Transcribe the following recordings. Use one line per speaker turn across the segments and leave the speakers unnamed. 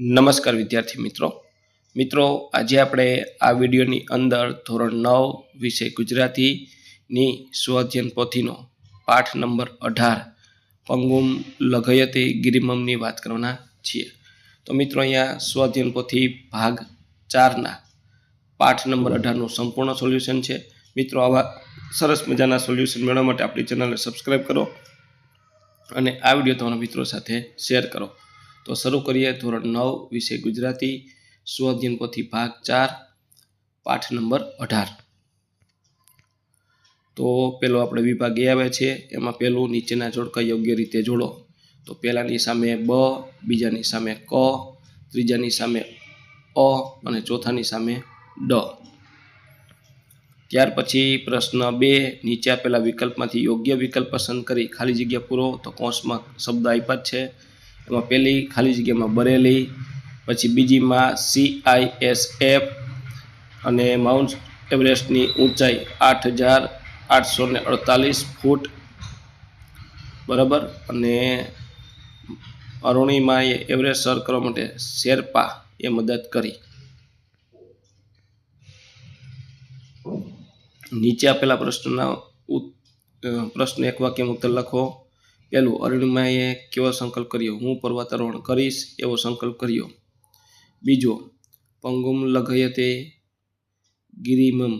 નમસ્કાર વિદ્યાર્થી મિત્રો આજે આપણે આ વિડીયોની અંદર ધોરણ 9 વિષય ગુજરાતીની સ્વઅધ્યયન પોથીનો પાઠ નંબર 18 પંગુમ લઘયતે ગિરિમમની વાત કરવાના છીએ। તો મિત્રો અહીંયા સ્વઅધ્યયન પોથી ભાગ 4ના પાઠ નંબર 18 નું સંપૂર્ણ સોલ્યુશન છે। મિત્રો આવા સરસ મજાના સોલ્યુશન મેળવવા માટે આપણી ચેનલને સબસ્ક્રાઇબ કરો અને આ વિડીયો તમારા મિત્રો સાથે શેર કરો। તો શરૂ કરીએ ધોરણ 9 વિષય ગુજરાતી સ્વઅધ્યયન પોથી ભાગ 4 પાઠ નંબર 18। તો પેલો આપણે વિભાગ એ આવે છે, એમાં પેલું નીચેના જોડકા યોગ્ય રીતે જોડો। તો પહેલાની સામે બ, બીજાની સામે ક, ત્રીજાની સામે અ અને ચોથાની સામે ડ। ત્યાર પછી પ્રશ્ન 2, નીચે આપેલા વિકલ્પમાંથી યોગ્ય વિકલ્પ પસંદ કરી ખાલી જગ્યા પૂરો। તો કૌંસમાં શબ્દ આપ્યા છે, એમાં પહેલી ખાલી જગ્યામાં બરેલી, પછી બીજીમાં CISF અને માઉન્ટ એવરેસ્ટની ઊંચાઈ 8,848 ફૂટ બરાબર। અને અરુણિમાએ એવરેસ્ટ સર કરવા માટે શેરપા એ મદદ કરી। નીચે આપેલા પ્રશ્ન એક વાક્યમાં ઉત્તર લખો। પહેલું, અરુણિમાએ કેવો સંકલ્પ કર્યો? હું પર્વતારોહણ કરીશ એવો સંકલ્પ કર્યો। બીજો, પંગુમ લઘયતે ગિરિમમ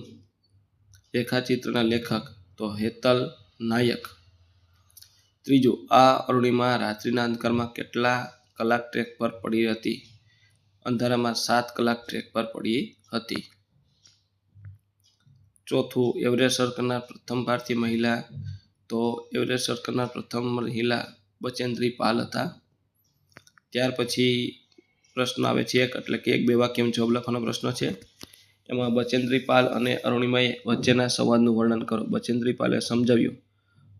રેખાચિત્રના લેખક તો હેતલ નાયક। ત્રીજો, આ અરુણિમા રાત્રિના અંધકારમાં કેટલા કલાક ટ્રેક પર પડી હતી? અંધારામાં 7 કલાક ટ્રેક પર પડી હતી। ચોથું, એવરેસ્ટ સર કરનાર પ્રથમ ભારતીય મહિલા તો એવરેસ્ટ સર કરનાર પ્રથમ મહિલા બચેન્દ્રી પાલ હતા। ત્યાર પછી પ્રશ્ન આવે છે એટલે કે 1-2 વાક્યમાં જવાબ લખવાનો પ્રશ્ન છે, એમાં બચેન્દ્રી પાલ અને અરુણિમાએ વચ્ચેના સંવાદનું વર્ણન કરો। બચેન્દ્રી પાલે સમજાવ્યું,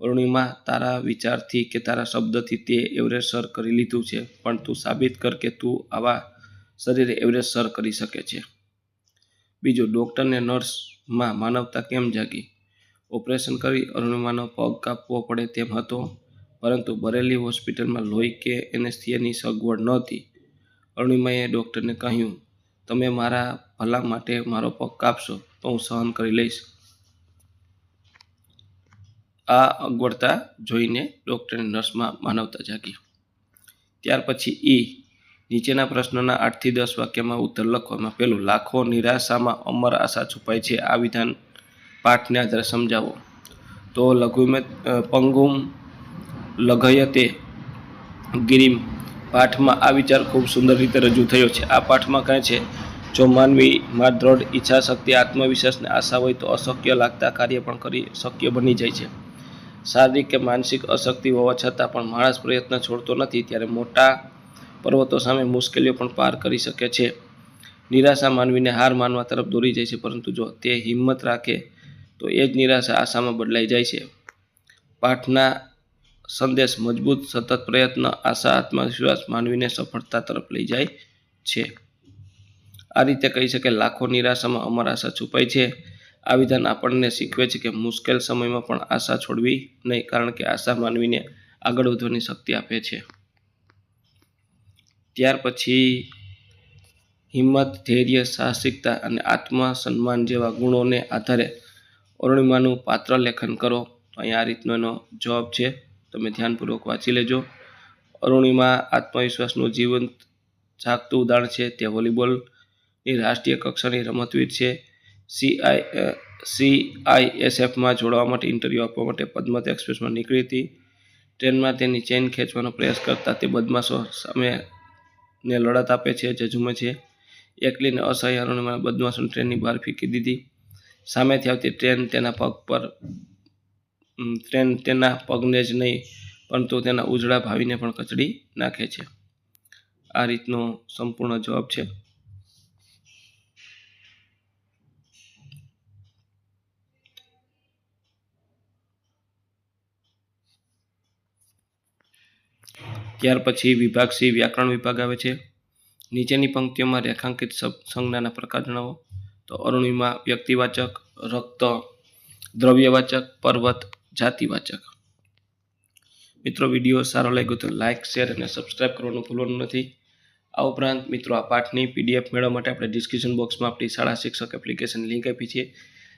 અરુણિમા, તારા વિચારથી કે તારા શબ્દથી તે એવરેસ્ટ સર કરી લીધું છે, પણ તું સાબિત કર કે તું આવા શરીરે એવરેસ્ટ સર કરી શકે છે। બીજું, ડૉક્ટર ને નર્સમાં માનવતા કેમ જાગી? ઓપરેશન કરી અરુણિમાનો પગ કાપવો પડે તેમ હતો, પરંતુ બરેલી હોસ્પિટલમાં લોહી કે એનેસ્થિયાની સગવડ નહોતી। અરુણિમાએ ડૉક્ટરને કહ્યું, તમે મારા ભલા માટે મારો પગ કાપશો તો હું સહન કરી લઈશ। આ અગવડતા જોઈને ડૉક્ટરને નર્સમાં માનવતા જાગી। ત્યાર પછી નીચેના પ્રશ્નોના 8 થી 10 વાક્યમાં ઉત્તર લખો। એમાં પહેલું, લાખો નિરાશામાં અમર આશા છુપાય છે, આ વિધાન પાઠને આધારે સમજાવો। તો પંગુમ લઘયતે ગિરિમ પાઠમાં આ વિચાર ખૂબ સુંદર રીતે રજૂ થયો છે। આ પાઠમાં કહે છે, જો માનવીમાં દ્રઢ ઈચ્છા શક્તિ, આત્મવિશ્વાસ અને આશા હોય તો અશક્ય લાગતા કાર્ય પણ કરી શક્ય બની જાય છે। શારીરિક કે માનસિક અશક્તિ હોવા છતાં પણ માણસ પ્રયત્ન છોડતો નથી, ત્યારે મોટા પર્વતો સામે મુશ્કેલીઓ પણ પાર કરી શકે છે। નિરાશા માનવીને હાર માનવા તરફ દોરી જાય છે, પરંતુ જો તે હિંમત રાખે તો એ જ નિરાશા આશામાં બદલાઈ જાય છે। પાઠના સંદેશ મજબૂત સતત પ્રયત્ન, આશા, આત્મવિશ્વાસ માનવીને સફળતા તરફ લઈ જાય છે। આ રીતે કહી શકાય, લાખો નિરાશામાં અમર આશા છુપાય છે। આ વિધાન આપણને શીખવે છે કે મુશ્કેલ સમયમાં પણ આશા છોડવી નહીં, કારણ કે આશા માનવીને આગળ વધવાની શક્તિ આપે છે। ત્યાર પછી હિંમત, ધૈર્ય, સાહસિકતા અને આત્મસન્માન જેવા ગુણોને આધારે અરુણિમાનું પાત્ર લેખન કરો। અહીંયા આ રીતનો એનો જવાબ છે, તમે ધ્યાનપૂર્વક વાંચી લેજો। અરુણિમા આત્મવિશ્વાસનું જીવંત જાગતું ઉદાહરણ છે। તે વોલીબોલની રાષ્ટ્રીય કક્ષાની રમતવીર છે। CISFમાં જોડાવા માટે ઇન્ટરવ્યૂ આપવા માટે પદ્મત એક્સપ્રેસમાં નીકળી હતી। ટ્રેનમાં તેની ચેઇન ખેંચવાનો પ્રયાસ કરતા તે બદમાશો સામે ને લડત આપે છે, ઝઝૂમે છે। એકલીને અસહાય અરુણિમાએ બદમાશોને ટ્રેનની બહાર ફેંકી દીધી। સામેથી આવતી ટ્રેન તેના પગને જ નહીં પરંતુ તેના ઉજળા ભાવિને પણ કચડી નાખે છે। આ રીતનો સંપૂર્ણ જવાબ છે। ત્યાર પછી વિભાગ સી વ્યાકરણ વિભાગ આવે છે। નીચેની પંક્તિઓમાં રેખાંકિત સંજ્ઞાના પ્રકાર જણાવો। તો અરુણિમા વ્યક્તિવાચક, રક્ત દ્રવ્યવાચક, પર્વત જાતિવાચક। મિત્રો, વિડીયો સારો લાગ્યો તો લાઇક, શેર અને સબસ્ક્રાઇબ કરવાનું ભૂલવાનું નથી। આ ઉપરાંત મિત્રો આ પાઠની PDF મેળવવા માટે આપણે ડિસ્ક્રિપ્શન બોક્સમાં આપણી શાળા શિક્ષક એપ્લિકેશન લિંક આપી છે,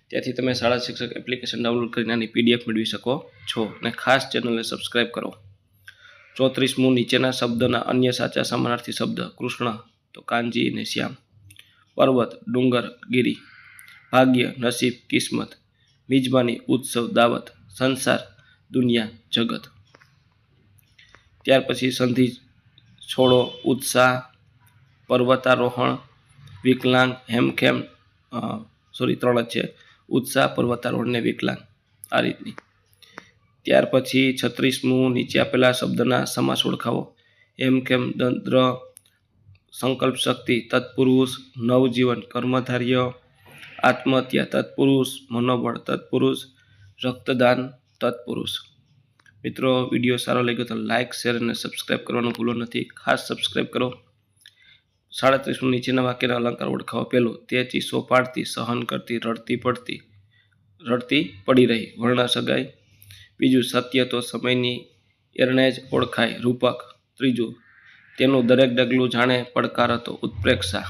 ત્યાંથી તમે શાળા શિક્ષક એપ્લિકેશન ડાઉનલોડ કરીને આની PDF મેળવી શકો છો. અને ખાસ ચેનલને સબસ્ક્રાઈબ કરો. 34મું નીચેના શબ્દના અન્ય સાચા સમાનાર્થી શબ્દ. કૃષ્ણ તો કાનજી અને શ્યામ. પર્વત ડુંગર ગિરી. ભાગ્ય નસીબ કિસ્મત. મિજબાની ઉત્સવ દાવત. સંસાર દુનિયા જગત. ત્યાર પછી સંધિ છોડો ઉત્સાહ. પર્વતારોહણ વિકલાંગ હેમખેમ 3 જ છે. ઉત્સાહ પર્વતારોહણ ને વિકલાંગ આ રીતની. ત્યાર પછી 36મું નીચે આપેલા શબ્દના સમાસ ઓળખાવો. હેમખેમ તંત્ર સંકલ્પ શક્તિ તત્પુરુષ. નવજીવન કર્મધાર્ય. આત્મહત્યા તત્પુરુષ. મનોબળ તત્પુરુષ. રક્તદાન તત્પુરુષ. મિત્રો વિડીયો સારો લાગ્યો તો લાઇક શેર અને સબસ્ક્રાઈબ કરવાનું ભૂલો નથી. ખાસ સબસ્ક્રાઈબ કરો. 37મું નીચેના વાક્યના અલંકાર ઓળખાવો. પહેલું તે ચીસો પાડતી સહન કરતી રડતી પડી રહી વર્ણ સગાઈ. બીજું સત્ય તો સમયની એરણે જ ઓળખાય રૂપક. ત્રીજું તેનું દરેક ડગલું જાણે પડકાર હતો ઉત્પ્રેક્ષા.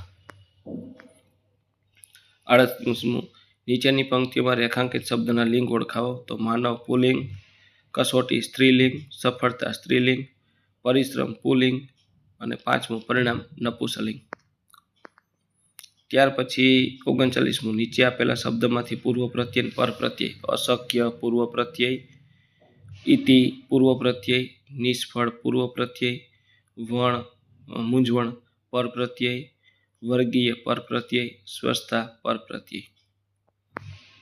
38મું નીચેની પંક્તિઓમાં રેખાંકિત શબ્દના લિંગ ઓળખાવો. તો માનવ પુલ્લિંગ. કસોટી સ્ત્રીલિંગ. સફળતા સ્ત્રીલિંગ. પરિશ્રમ પુલ્લિંગ. અને 5મું પરિણામ નપુંસકલિંગ. ત્યાર પછી 39મું નીચે આપેલા શબ્દમાંથી પૂર્વ પ્રત્યય પર પ્રત્યય. અશક્ય પૂર્વ પ્રત્યય. ઇતિ પૂર્વ પ્રત્યય. નિષ્ફળ પૂર્વ પ્રત્યય. મૂંઝવણ પર પ્રત્યય. વર્ગીય પર પ્રત્યય. સ્વસ્થતા પર પ્રત્યય.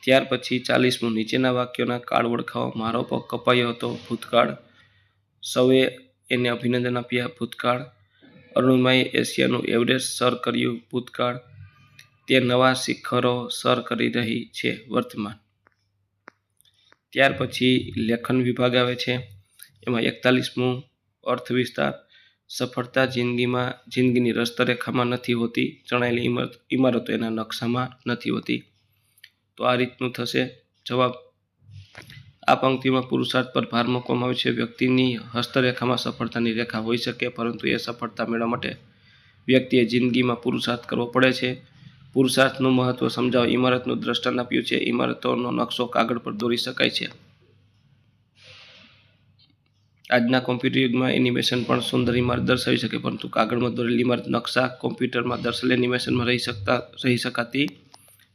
ત્યાર પછી 40મું નીચેના વાક્યોના કાળ ઓળખાવો. મારો પગ કપાયો હતો ભૂતકાળ. સૌએ એને અભિનંદન આપ્યા ભૂતકાળ. અરુણિમાએ એશિયાનું એવરેસ્ટ સર કર્યું ભૂતકાળ. તે નવા શિખરો સર કરી રહી છે વર્તમાન. ત્યાર પછી લેખન વિભાગ આવે છે. એમાં 41મું અર્થ વિસ્તાર. સફળતા જિંદગીની રસ્તરેખામાં નથી હોતી. ચણાયેલી ઇમારતો એના નકશામાં નથી હોતી. તો આ રીતનું થશે જવાબ. આ પંક્તિમાં પુરુષાર્થ પર ભાર મૂકવામાં આવે છે. વ્યક્તિની હસ્તરેખામાં સફળતાની રેખા હોઈ શકે, પરંતુ એ સફળતા મેળવવા માટે વ્યક્તિએ જિંદગીમાં પુરુષાર્થ કરવો પડે છે. પુરુષાર્થનું મહત્વ સમજાવવા ઇમારતનું દ્રષ્ટાંત આપ્યું છે. ઇમારતોનો નકશો કાગળ પર દોરી શકાય છે. આજના કોમ્પ્યુટર યુગમાં એનિમેશન પણ સુંદર ઇમારત દર્શાવી શકે, પરંતુ કાગળમાં દોરેલી ઇમારત નકશા કોમ્પ્યુટરમાં દર્શાવેલ એનિમેશનમાં રહી શકાતી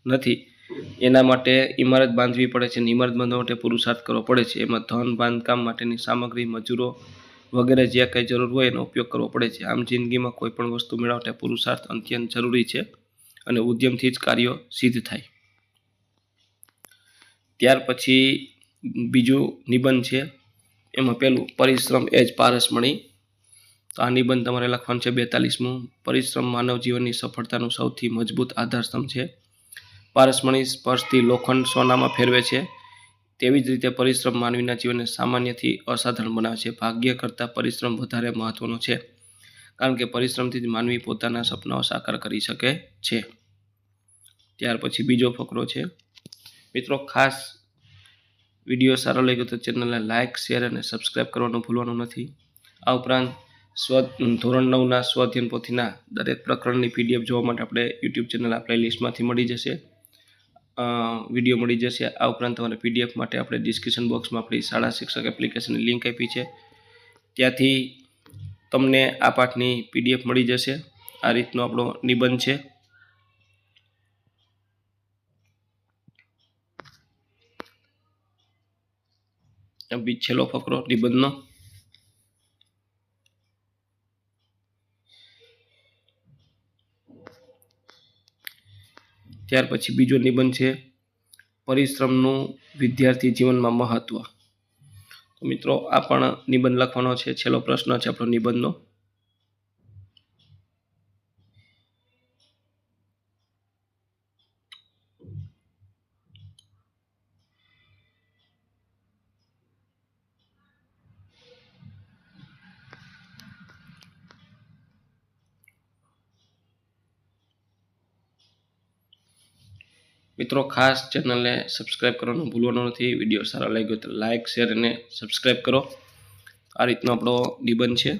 નથી. એના માટે ઇમારત બાંધવી પડે છે અને ઇમારત બાંધવા માટે પુરુષાર્થ કરવો પડે છે. એમાં ધન બાંધકામ માટેની સામગ્રી મજૂરો વગેરે જે કંઈ જરૂર હોય એનો ઉપયોગ કરવો પડે છે. આમ જિંદગીમાં કોઈ પણ વસ્તુ મેળવવા માટે પુરુષાર્થ અત્યંત જરૂરી છે અને ઉદ્યમથી જ કાર્યો સિદ્ધ થાય. ત્યાર પછી બીજું નિબંધ છે. એમાં પહેલું પરિશ્રમ એ જ પારસમણી. તો આ નિબંધ તમારે લખવાનું છે. 42મું પરિશ્રમ માનવ જીવનની સફળતાનું સૌથી મજબૂત આધારસ્તંભ છે. પારસમણી સ્પર્શથી લોખંડ સોનામાં ફેરવે છે. તેવી જ રીતે પરિશ્રમ માનવીના જીવનને સામાન્યથી અસાધારણ બનાવે છે. ભાગ્ય કરતાં પરિશ્રમ વધારે મહત્વનો છે, કારણ કે પરિશ્રમથી જ માનવી પોતાના સપનાઓ સાકાર કરી શકે છે. ત્યાર પછી બીજો ફકરો છે. મિત્રો ખાસ વિડીયો સારો લાગ્યો તો ચેનલને લાઇક શેર અને સબસ્ક્રાઈબ કરવાનું ભૂલવાનું નથી. આ ઉપરાંત ધોરણ 9ના સ્વાધ્યાયન પોથીના દરેક પ્રકરણની PDF જોવા માટે આપણે YouTube ચેનલ આ પ્લેલિસ્ટમાંથી મળી જશે. વિડીયો મળી જશે. આ ઉપરાંત તમારે PDF માટે આપણે ડિસ્ક્રિપ્શન બોક્સમાં આપણી શાળા શિક્ષક એપ્લિકેશનની લિંક આપી છે, ત્યાંથી તમને આ પાઠની PDF મળી જશે. આ રીતનો આપણો નિબંધ છે. છેલ્લો ફકરો નિબંધનો. ત્યાર પછી બીજો નિબંધ છે. પરિશ્રમનું વિદ્યાર્થી જીવનમાં મહત્વ. તો મિત્રો આ પણ નિબંધ લખવાનો છે. છેલ્લો પ્રશ્ન છે આપણો નિબંધનો. મિત્રો ખાસ ચેનલને સબસ્ક્રાઈબ કરવાનું ભૂલવાનું નથી. વિડીયો સારો લાગ્યો તો લાઇક શેર અને સબસ્ક્રાઈબ કરો. આ રીતનો આપણો નિબંધ છે.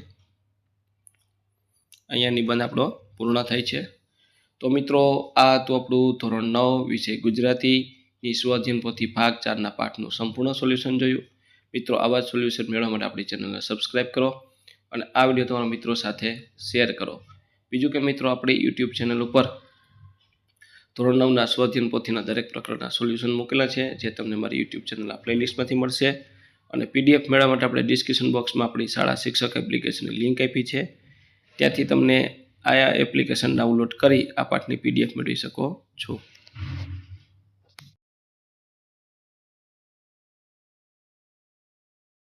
અહીંયા નિબંધ આપણો પૂર્ણ થાય છે. તો મિત્રો આ તો આપણું ધોરણ 9 વિષય ગુજરાતીની સ્વઅધ્યયન પોથી ભાગ 4ના પાઠનું સંપૂર્ણ સોલ્યુશન જોયું. મિત્રો આવા જ સોલ્યુશન મેળવવા માટે આપણી ચેનલને સબસ્ક્રાઈબ કરો અને આ વિડીયો તમારા મિત્રો સાથે શેર કરો. બીજું કે મિત્રો આપણી યુટ્યુબ ચેનલ ઉપર ધોરણ 9ના સ્વઅધ્યયન પોથીના દરેક પ્રકરણના સોલ્યુશન મૂકેલા છે, જે તમને મારી યુટ્યુબ ચેનલના પ્લેલિસ્ટમાંથી મળશે. અને પીડીએફ મેળવવા માટે આપણે ડિસ્ક્રિપ્શન બોક્સમાં આપણી શાળા શિક્ષક એપ્લિકેશનની લિંક આપી છે. ત્યાંથી તમને આ એપ્લિકેશન ડાઉનલોડ કરી આ પાઠની પીડીએફ મેળવી શકો છો.